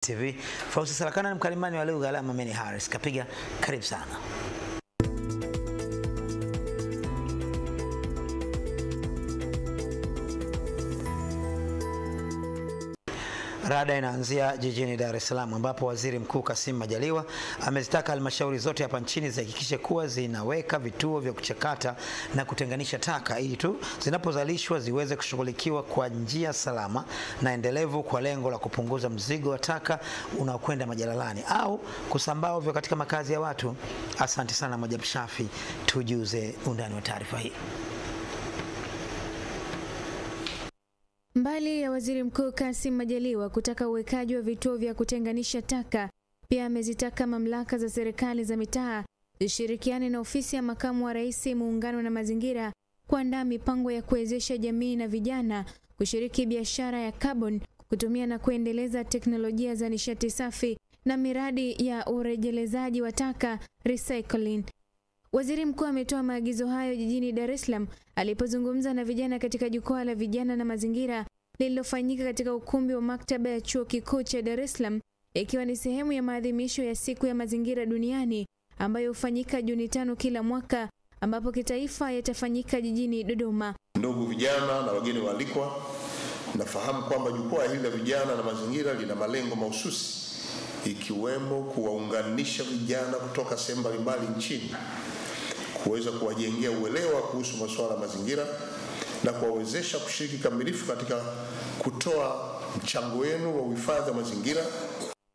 TV. Fauzi Salakana na mkalimani wa lugha alama Meni Harris. Kapiga karibu sana. Rada inaanzia jijini Dar es Salaam ambapo Waziri Mkuu Kassim Majaliwa amezitaka halmashauri zote hapa nchini zihakikishe kuwa zinaweka vituo vya kuchakata na kutenganisha taka ili tu zinapozalishwa ziweze kushughulikiwa kwa njia salama na endelevu kwa lengo la kupunguza mzigo wa taka unaokwenda majalalani au kusambaa ovyo katika makazi ya watu. Asante sana Majab Shafi, tujuze undani wa taarifa hii. Mbali ya Waziri Mkuu Kassim Majaliwa kutaka uwekaji wa vituo vya kutenganisha taka, pia amezitaka mamlaka za serikali za mitaa zishirikiane na ofisi ya makamu wa rais muungano na mazingira kuandaa mipango ya kuwezesha jamii na vijana kushiriki biashara ya carbon, kutumia na kuendeleza teknolojia za nishati safi na miradi ya urejelezaji wa taka recycling. Waziri Mkuu ametoa maagizo hayo jijini Dar es Salaam alipozungumza na vijana katika jukwaa la vijana na mazingira lililofanyika katika ukumbi wa maktaba ya Chuo Kikuu cha Dar es Salaam, ikiwa ni sehemu ya maadhimisho ya siku ya mazingira duniani ambayo hufanyika Juni 5 kila mwaka, ambapo kitaifa yatafanyika jijini Dodoma. Ndugu vijana na wageni waalikwa, nafahamu kwamba jukwaa hili la vijana na mazingira lina malengo mahususi ikiwemo kuwaunganisha vijana kutoka sehemu mbalimbali nchini, kuweza kuwajengea uelewa kuhusu masuala ya mazingira na kuwawezesha kushiriki kamilifu katika kutoa mchango wenu wa uhifadhi wa mazingira.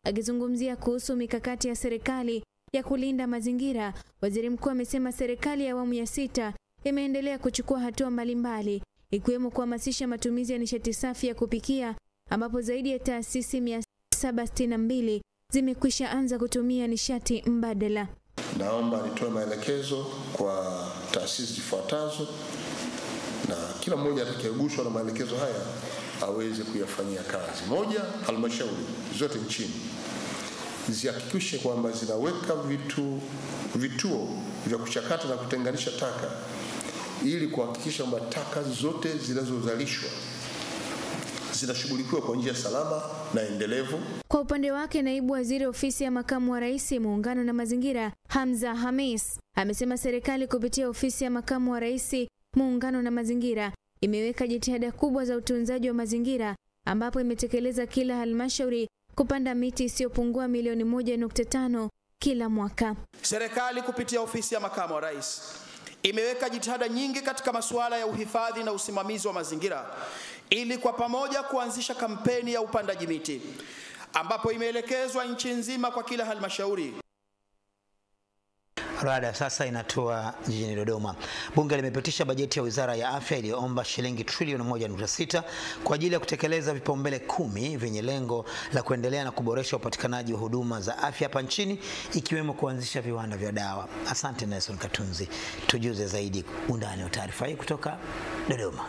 Akizungumzia kuhusu mikakati ya serikali ya kulinda mazingira, Waziri Mkuu amesema serikali ya awamu ya 6 imeendelea kuchukua hatua mbalimbali ikiwemo kuhamasisha matumizi ya nishati safi ya kupikia, ambapo zaidi ya taasisi 762 zimekwisha anza kutumia nishati mbadala. Naomba nitoe maelekezo kwa taasisi zifuatazo na kila mmoja atakayeguswa na maelekezo haya aweze kuyafanyia kazi. Moja, halmashauri zote nchini zihakikishe kwamba zinaweka vituo vya kuchakata na kutenganisha taka ili kuhakikisha kwamba taka zote zinazozalishwa zinashughulikiwa kwa njia salama na endelevu. Kwa upande wake, naibu waziri ofisi ya makamu wa rais muungano na mazingira Hamza Hamis amesema serikali kupitia ofisi ya makamu wa rais muungano na mazingira imeweka jitihada kubwa za utunzaji wa mazingira, ambapo imetekeleza kila halmashauri kupanda miti isiyopungua milioni 1.5 kila mwaka. Serikali kupitia ofisi ya makamu wa rais imeweka jitihada nyingi katika masuala ya uhifadhi na usimamizi wa mazingira ili kwa pamoja kuanzisha kampeni ya upandaji miti ambapo imeelekezwa nchi nzima kwa kila halmashauri. Rada sasa inatua jijini Dodoma. Bunge limepitisha bajeti ya Wizara ya Afya iliyoomba shilingi trilioni 1.6 kwa ajili ya kutekeleza vipaumbele 10 vyenye lengo la kuendelea na kuboresha upatikanaji wa huduma za afya hapa nchini ikiwemo kuanzisha viwanda vya dawa. Asante Nelson Katunzi, tujuze zaidi undani wa taarifa hii kutoka Dodoma.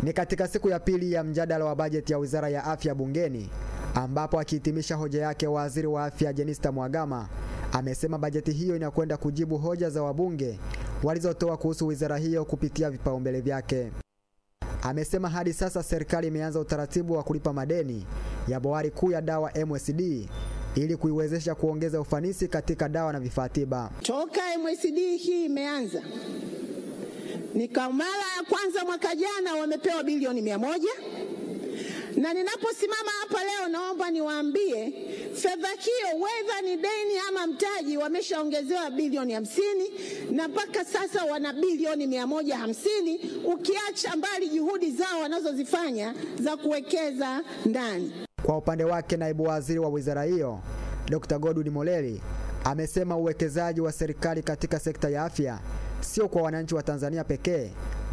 Ni katika siku ya pili ya mjadala wa bajeti ya Wizara ya Afya bungeni ambapo akihitimisha hoja yake Waziri wa Afya Jenista Mhagama amesema bajeti hiyo inakwenda kujibu hoja za wabunge walizotoa kuhusu wizara hiyo kupitia vipaumbele vyake. Amesema hadi sasa serikali imeanza utaratibu wa kulipa madeni ya bohari kuu ya dawa MSD ili kuiwezesha kuongeza ufanisi katika dawa na vifaa tiba. Toka MSD hii imeanza, ni kwa mara ya kwanza mwaka jana wamepewa bilioni 100. Na ninaposimama hapa leo naomba niwaambie fedha hiyo whether ni deni ama mtaji wameshaongezewa bilioni 50 na mpaka sasa wana bilioni 150 ukiacha mbali juhudi zao wanazozifanya za kuwekeza ndani. Kwa upande wake naibu waziri wa wizara hiyo Dr. Godwin Mollel amesema uwekezaji wa serikali katika sekta ya afya sio kwa wananchi wa Tanzania pekee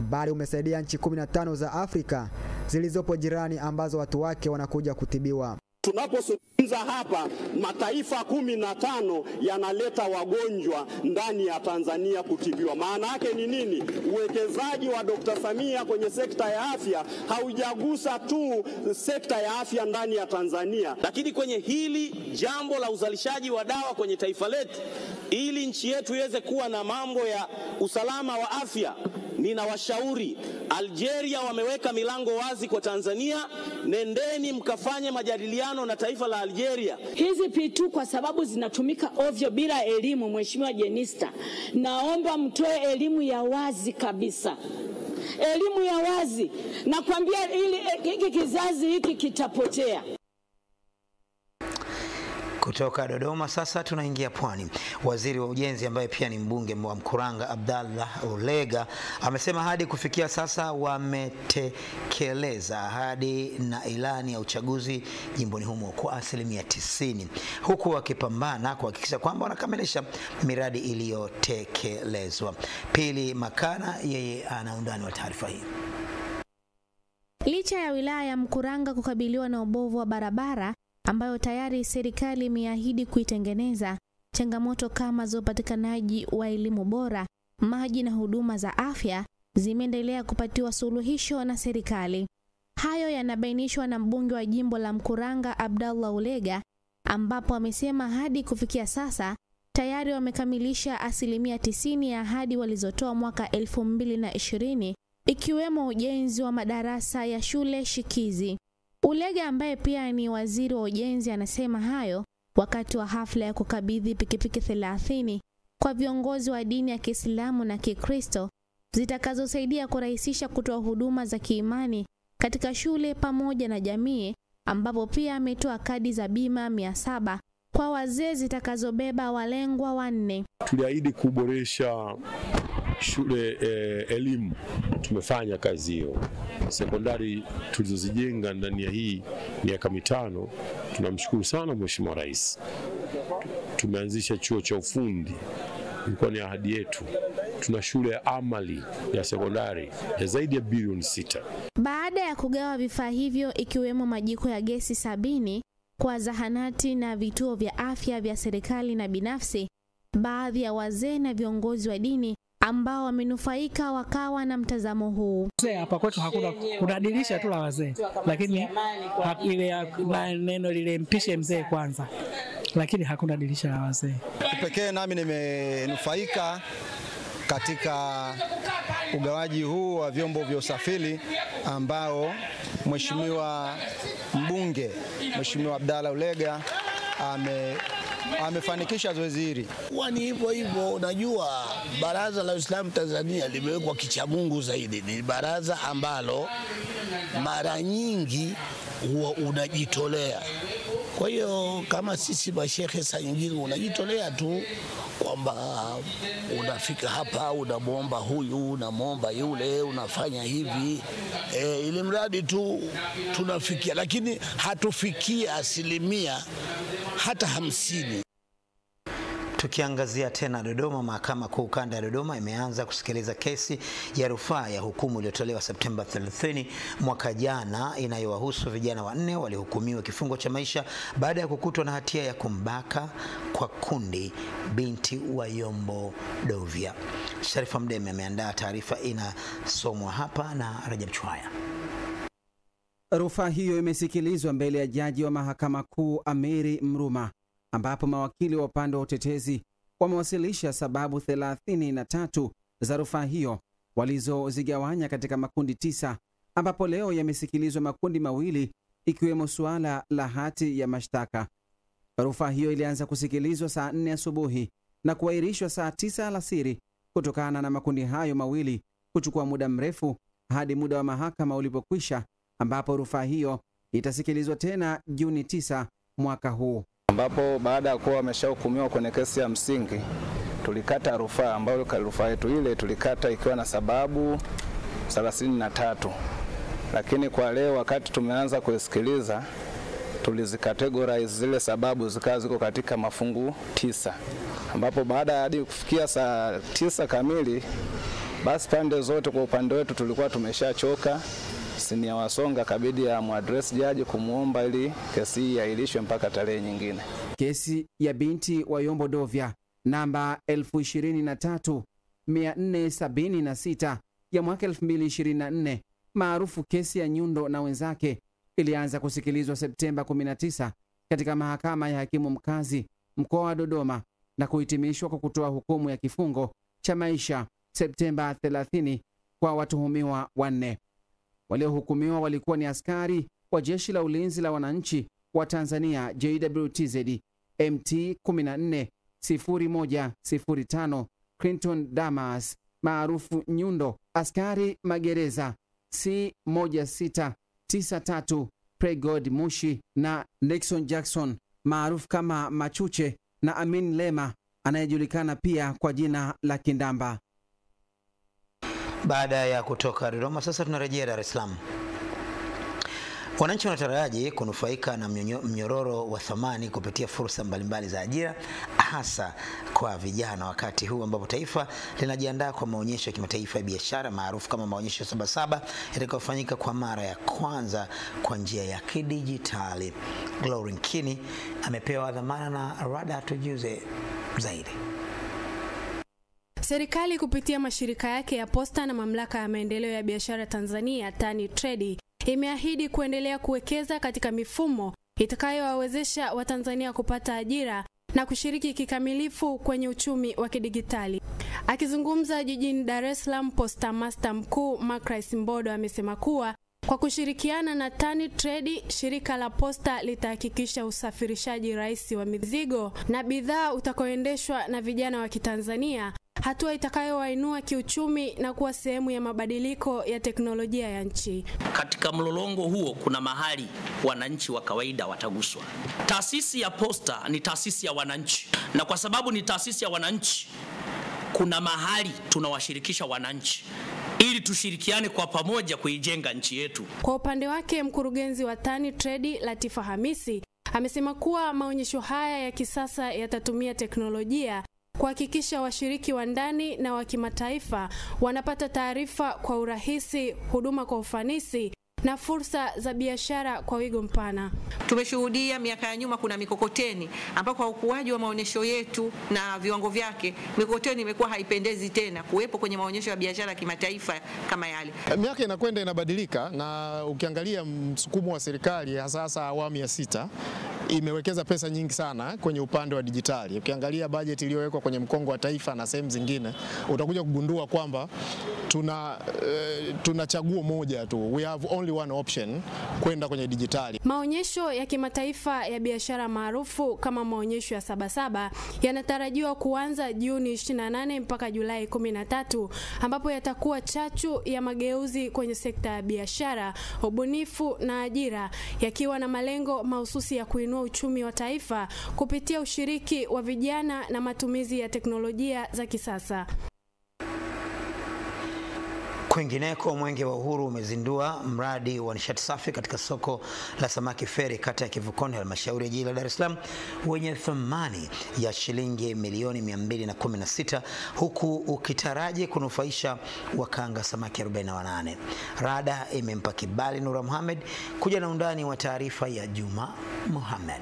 bali umesaidia nchi 15 za Afrika zilizopo jirani ambazo watu wake wanakuja kutibiwa. Tunapozungumza hapa mataifa 15 yanaleta wagonjwa ndani ya Tanzania kutibiwa. Maana yake ni nini? Uwekezaji wa Dr. Samia kwenye sekta ya afya haujagusa tu sekta ya afya ndani ya Tanzania, lakini kwenye hili jambo la uzalishaji wa dawa kwenye taifa letu ili nchi yetu iweze kuwa na mambo ya usalama wa afya, ninawashauri, Algeria wameweka milango wazi kwa Tanzania, nendeni mkafanye majadiliano na taifa la Algeria. Hizi P2 kwa sababu zinatumika ovyo bila elimu, Mheshimiwa Jenista, naomba mtoe elimu ya wazi kabisa. Elimu ya wazi, nakwambia, ili hiki kizazi hiki kitapotea. Kutoka Dodoma sasa tunaingia Pwani. Waziri wa Ujenzi ambaye pia ni mbunge wa Mkuranga, Abdallah Ulega, amesema hadi kufikia sasa wametekeleza ahadi na ilani ya uchaguzi jimboni humo kwa 90%, huku wakipambana kuhakikisha kwamba wanakamilisha miradi iliyotekelezwa. Pili Makana, yeye ana undani wa taarifa hii. Licha ya wilaya ya Mkuranga kukabiliwa na ubovu wa barabara ambayo tayari serikali imeahidi kuitengeneza, changamoto kama za upatikanaji wa elimu bora, maji na huduma za afya zimeendelea kupatiwa suluhisho na serikali. Hayo yanabainishwa na mbunge wa jimbo la Mkuranga Abdallah Ulega, ambapo amesema hadi kufikia sasa tayari wamekamilisha 90% ya ahadi walizotoa mwaka 2020, ikiwemo ujenzi wa madarasa ya shule shikizi. Ulega ambaye pia ni waziri wa ujenzi anasema hayo wakati wa hafla ya kukabidhi pikipiki 30 kwa viongozi wa dini ya Kiislamu na Kikristo zitakazosaidia kurahisisha kutoa huduma za kiimani katika shule pamoja na jamii, ambapo pia ametoa kadi za bima 700 kwa wazee zitakazobeba walengwa 4. Tuliahidi kuboresha shule elimu. Tumefanya kazi hiyo. Sekondari tulizozijenga ndani ya hii miaka 5, tunamshukuru sana Mheshimiwa Rais. Tumeanzisha chuo cha ufundi, ilikuwa ni ahadi yetu. Tuna shule ya amali ya sekondari ya zaidi ya bilioni 6. Baada ya kugawa vifaa hivyo ikiwemo majiko ya gesi 70 kwa zahanati na vituo vya afya vya serikali na binafsi, baadhi ya wazee na viongozi wa dini ambao wamenufaika wakawa na mtazamo huu. Hapa kwetu kuna dirisha tu la wazee, lakini ile neno lile mpishe mzee kwanza, lakini hakuna dirisha la wazee. Kipekee nami nimenufaika katika ugawaji huu wa vyombo vya usafiri ambao Mheshimiwa mbunge Mheshimiwa Abdallah Ulega amefanikisha zoezi hili. Ni hivyo hivyo, unajua Baraza la Uislamu Tanzania limewekwa kichamungu zaidi. Ni baraza ambalo mara nyingi huwa unajitolea. Kwa hiyo kama sisi mashehe saa nyingine unajitolea tu kwamba unafika hapa unamwomba huyu, unamwomba yule, unafanya hivi, ili mradi tu tunafikia, lakini hatufikia 50% hata 50%. Tukiangazia tena Dodoma, Mahakama Kuu Kanda ya Dodoma imeanza kusikiliza kesi ya rufaa ya hukumu iliyotolewa Septemba 30 mwaka jana inayowahusu vijana 4 waliohukumiwa kifungo cha maisha baada ya kukutwa na hatia ya kumbaka kwa kundi binti wa Yombo Dovya. Sharifa Mdeme ameandaa taarifa, inasomwa hapa na Rajab Chwaya. Rufaa hiyo imesikilizwa mbele ya jaji wa Mahakama Kuu Amiri Mruma, ambapo mawakili wa upande wa utetezi wamewasilisha sababu 33 za rufaa hiyo walizozigawanya katika makundi 9, ambapo leo yamesikilizwa makundi mawili ikiwemo suala la hati ya mashtaka. Rufaa hiyo ilianza kusikilizwa saa 4 asubuhi na kuahirishwa saa 9 alasiri kutokana na makundi hayo mawili kuchukua muda mrefu hadi muda wa mahakama ulipokwisha, ambapo rufaa hiyo itasikilizwa tena Juni 9 mwaka huu, ambapo baada ya kuwa wameshahukumiwa kwenye kesi ya msingi tulikata rufaa, ambayo rufaa yetu ile tulikata ikiwa na sababu 33, lakini kwa leo wakati tumeanza kusikiliza tulizikategorize zile sababu zikawa ziko katika mafungu 9, ambapo baada ya hadi kufikia saa 9 kamili basi pande zote kwa upande wetu tulikuwa tumeshachoka. Sini ya Wasonga kabidi ya muadress jaji kumuomba ili kesi hii iahirishwe mpaka tarehe nyingine. Kesi ya binti wa Yombo Dovya namba 23476 ya mwaka 2024 maarufu kesi ya Nyundo na wenzake ilianza kusikilizwa Septemba 19 katika mahakama ya hakimu mkazi mkoa wa Dodoma na kuhitimishwa kwa kutoa hukumu ya kifungo cha maisha Septemba 30 kwa watuhumiwa 4. Waliohukumiwa walikuwa ni askari wa Jeshi la Ulinzi la Wananchi wa Tanzania JWTZ MT 140105 Clinton Damas maarufu Nyundo, askari magereza C1693 Pregod Mushi na Nixon Jackson maarufu kama Machuche na Amin Lema anayejulikana pia kwa jina la Kindamba. Baada ya kutoka Dodoma, sasa tunarejea Dar es Salaam. Wananchi wanataraji kunufaika na mnyororo wa thamani kupitia fursa mbalimbali za ajira, hasa kwa vijana, wakati huu ambapo taifa linajiandaa kwa maonyesho ya kimataifa ya biashara maarufu kama maonyesho Sabasaba yatakayofanyika kwa mara ya kwanza kwa njia ya kidijitali. Glory Nkini amepewa dhamana na Rada tujuze zaidi. Serikali kupitia mashirika yake ya Posta na Mamlaka ya Maendeleo ya Biashara Tanzania TANI Trade imeahidi kuendelea kuwekeza katika mifumo itakayowawezesha Watanzania kupata ajira na kushiriki kikamilifu kwenye uchumi wa kidigitali. Akizungumza jijini Dar es Salaam, Posta Master Mkuu Makrais Mbodo amesema kuwa kwa kushirikiana na TANI Trade, shirika la Posta litahakikisha usafirishaji rahisi wa mizigo na bidhaa utakaoendeshwa na vijana wa Kitanzania, hatua itakayowainua kiuchumi na kuwa sehemu ya mabadiliko ya teknolojia ya nchi. Katika mlolongo huo kuna mahali wananchi wa kawaida wataguswa. Taasisi ya Posta ni taasisi ya wananchi, na kwa sababu ni taasisi ya wananchi, kuna mahali tunawashirikisha wananchi ili tushirikiane kwa pamoja kuijenga nchi yetu. Kwa upande wake, mkurugenzi wa TANI Trade Latifa Hamisi amesema kuwa maonyesho haya ya kisasa yatatumia teknolojia kuhakikisha washiriki wa ndani na wa kimataifa wanapata taarifa kwa urahisi, huduma kwa ufanisi na fursa za biashara kwa wigo mpana. Tumeshuhudia miaka ya nyuma kuna mikokoteni ambako kwa ukuaji wa maonyesho yetu na viwango vyake, mikokoteni imekuwa haipendezi tena kuwepo kwenye maonyesho ya biashara kimataifa kama yale. Miaka inakwenda inabadilika, na ukiangalia msukumo wa serikali hasa awamu ya 6 imewekeza pesa nyingi sana kwenye upande wa dijitali. Ukiangalia bajeti iliyowekwa kwenye mkongo wa taifa na sehemu zingine, utakuja kugundua kwamba tuna chaguo moja tu. We have only one option, kwenda kwenye dijitali. Maonyesho ya kimataifa ya biashara maarufu kama maonyesho ya Sabasaba yanatarajiwa kuanza Juni 28 mpaka Julai 13, ambapo yatakuwa chachu ya mageuzi kwenye sekta ya biashara, ubunifu na ajira, yakiwa na malengo mahususi ya kuinua uchumi wa taifa kupitia ushiriki wa vijana na matumizi ya teknolojia za kisasa. Kwingineko, Mwenge wa Uhuru umezindua mradi wa nishati safi katika soko la samaki Feri, kata ya Kivukoni, halmashauri ya jiji la Dar es Salaam, wenye thamani ya shilingi milioni 216, huku ukitaraji kunufaisha wakanga samaki 48. Rada imempa kibali Nura Mohamed kuja na undani wa taarifa ya Juma Mohamed.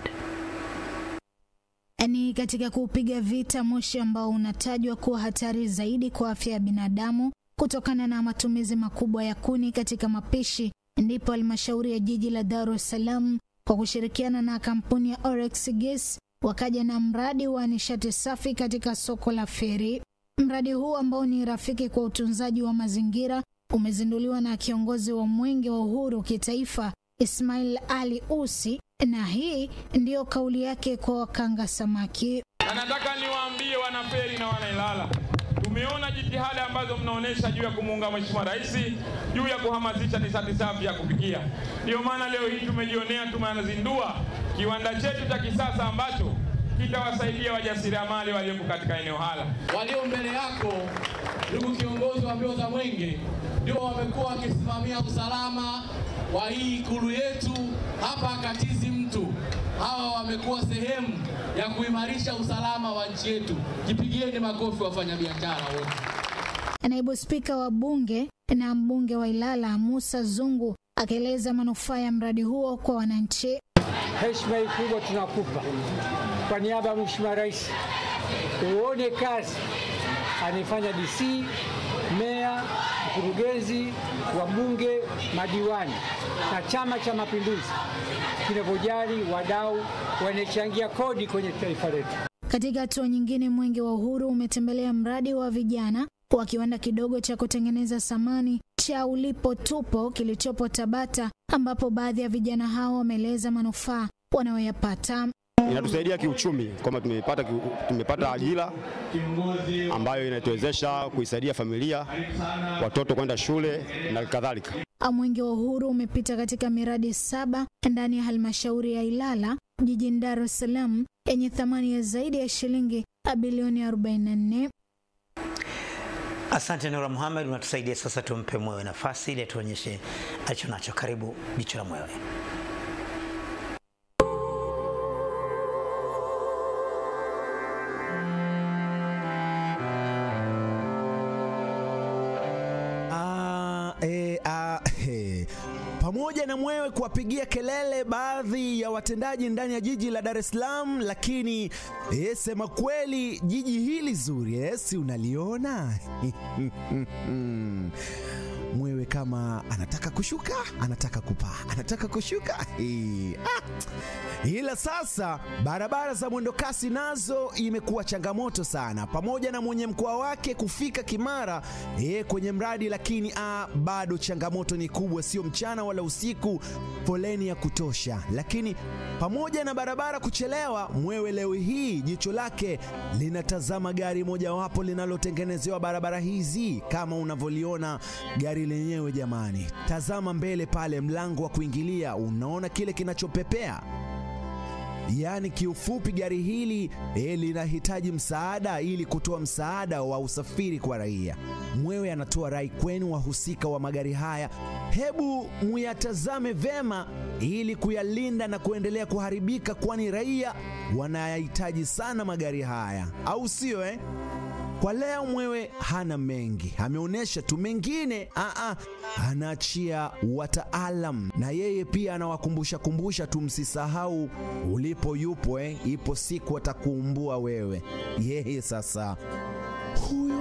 Ni katika kupiga vita moshi ambao unatajwa kuwa hatari zaidi kwa afya ya binadamu kutokana na matumizi makubwa ya kuni katika mapishi, ndipo halmashauri ya jiji la Dar es Salaam kwa kushirikiana na kampuni ya Orex Gas wakaja na mradi wa nishati safi katika soko la Feri. Mradi huu ambao ni rafiki kwa utunzaji wa mazingira umezinduliwa na kiongozi wa Mwenge wa Uhuru kitaifa Ismail Ali Usi, na hii ndiyo kauli yake kwa wakanga samaki. Nataka niwaambie wana Feri na wana Ilala, tumeona jitihada ambazo mnaonesha juu ya kumuunga Mheshimiwa Rais juu ya kuhamasisha nishati safi ya kupikia. Ndio maana leo hii tumejionea, tumezindua kiwanda chetu cha kisasa ambacho kitawasaidia wajasiriamali walioko katika eneo hala. Walio mbele yako, ndugu kiongozi wa mbio za Mwenge, ndio wamekuwa wakisimamia usalama wa hii ikulu yetu hapa Katizi Mtu. Hawa wamekuwa sehemu ya kuimarisha usalama wa nchi yetu. Jipigieni makofi wafanyabiashara wote. Naibu Spika wa Bunge na mbunge wa Ilala Musa Zungu akaeleza manufaa ya mradi huo kwa wananchi. Heshima kubwa tunakupa kwa niaba ya Mheshimiwa Rais, uone kazi anifanya DC, meya, mkurugenzi, wabunge, madiwani na Chama cha Mapinduzi kinavyojali wadau wanachangia kodi kwenye taifa letu. Katika hatua nyingine, Mwenge wa Uhuru umetembelea mradi wa vijana wa kiwanda kidogo cha kutengeneza samani cha Ulipo Tupo kilichopo Tabata, ambapo baadhi ya vijana hao wameeleza manufaa wanayoyapata. Inatusaidia kiuchumi kwamba tumepata ajira ambayo inatuwezesha kuisaidia familia, watoto kwenda shule na kadhalika. Mwenge wa Uhuru umepita katika miradi 7 ndani ya halmashauri ya Ilala jijini Dar es Salaam yenye thamani ya zaidi ya shilingi bilioni 44. Asante Nura Muhammad, unatusaidia sasa. Tumpe Mwewe nafasi ili tuonyeshe alicho nacho. Karibu Jicho la Mwewe. Pamoja na Mwewe kuwapigia kelele baadhi ya watendaji ndani ya jiji la Dar es Salaam, lakini sema kweli jiji hili zuri si unaliona? Mwewe kama anataka kushuka, anataka kupaa, anataka kushuka. Ila sasa barabara za mwendokasi nazo imekuwa changamoto sana, pamoja na mwenye mkoa wake kufika Kimara kwenye mradi, lakini bado changamoto ni kubwa, sio mchana wala usiku, foleni ya kutosha. Lakini pamoja na barabara kuchelewa, Mwewe leo hii jicho lake linatazama gari mojawapo linalotengenezewa barabara hizi. Kama unavyoliona gari lenyewe jamani, tazama mbele pale, mlango wa kuingilia, unaona kile kinachopepea? Yaani kiufupi gari hili linahitaji msaada ili kutoa msaada wa usafiri kwa raia. Mwewe anatoa rai kwenu wahusika wa magari haya, hebu muyatazame vema ili kuyalinda na kuendelea kuharibika, kwani raia wanayahitaji sana magari haya, au sio? Kwa leo Mwewe hana mengi, ameonyesha tu, mengine anaachia wataalam, na yeye pia anawakumbusha tu, msisahau ulipo yupo, ipo siku atakuumbua wewe. Yeye sasa huyo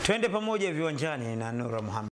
Twende pamoja viwanjani na Nura Muhammad.